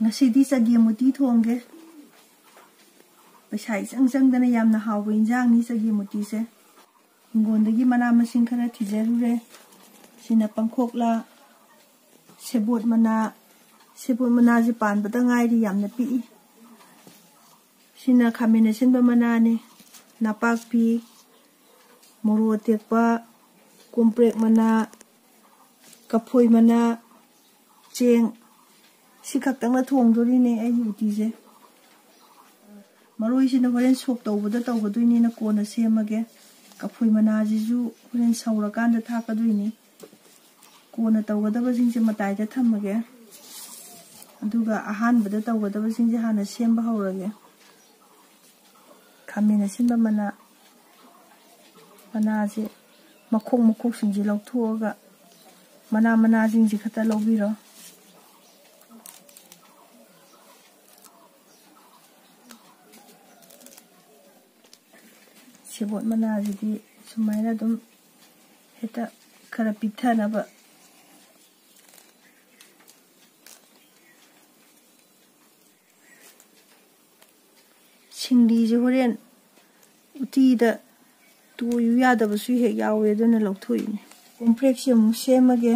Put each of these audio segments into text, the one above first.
ngasi chagemuti thongge paisa ichang changdana yamna hawba injang ni chagemuti se hingondagi mana masing khara thijarure sina pangkhokla sebot mana ji panbada ngairi yamna pi sina khamena sinba mana ne napakpi moro tekpa komprek mana kapoi mana cheng sikhaktang la thongdori ne ai uti je maroi sina horen sok tawbada tawgadoini na kona semage kapoi mana jiju horen saurakanda thakadoini kona tawgadaba singje matai da thamage aduga ahanbada tawgadaba singje hana semba hawrage khamena sinba mana je makhok singje lauthoga mana singje khata lobiro sebot mana jidi sumaina dum heta khara pithana ba singdi je horen uti da tu yu ya da basu he yawe dona lauthoi ni complex mu semage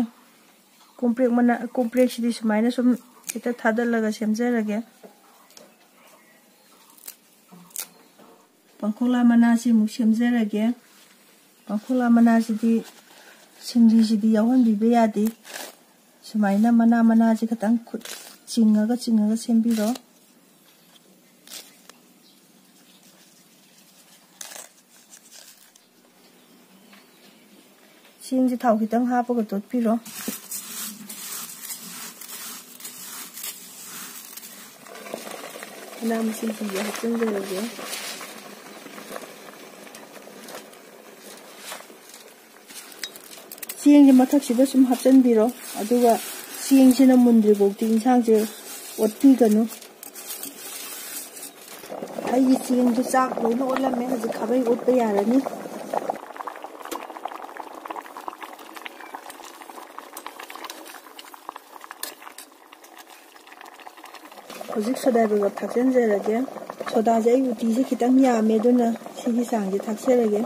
complex di sumaina sum heta thadalaga semjarage pangkhola mana si mu semjarage pangkhola mana di singdi di yawan bibe yade sumaina mana ji khatang khut chingaga sembiro singji thau khitang hapaga totpiro nam singji ya hapchunjage singji mathaksida sum hapchanbiro aduga singsina mundri bokti insangje otpiganu ai singji chak loina olame haji khabai otpa yarani hojik soda ba thakjanjarage soda je uti je khitang yame duna sigi sangje thakserage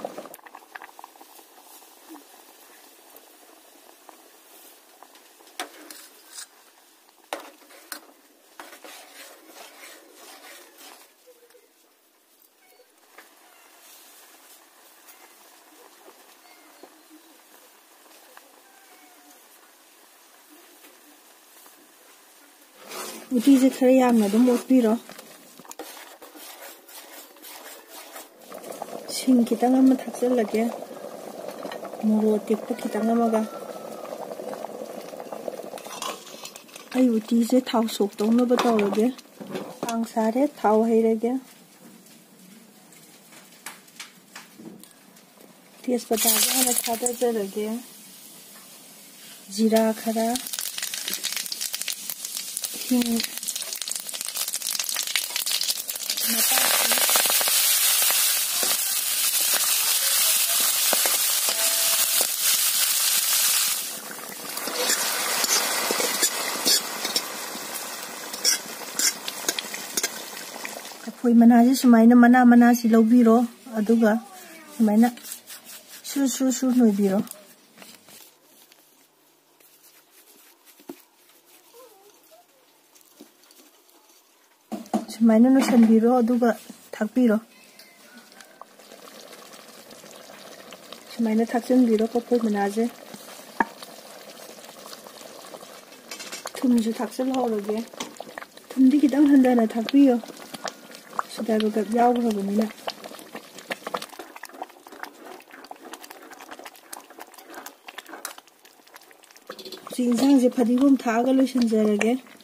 uti je khare yamna dum otpiro sing khitang ama thakjalage moro tekpa khitang amaga ai uti je thau sok tawna ba tawrage sang sare thau hairage tejpata ga thada jarage jira khara hing kapoi mana ji sumaina mana si lobiro aduga sumaina su noibiro sumaina no sanbiro aduga thakpiro sumaina thakjanbiro kapoi mana je thumju thakjal hawrage thumdi kitang handana thakpiyo sida ga yawrabamina si insang je phadibom thaga loisanjarage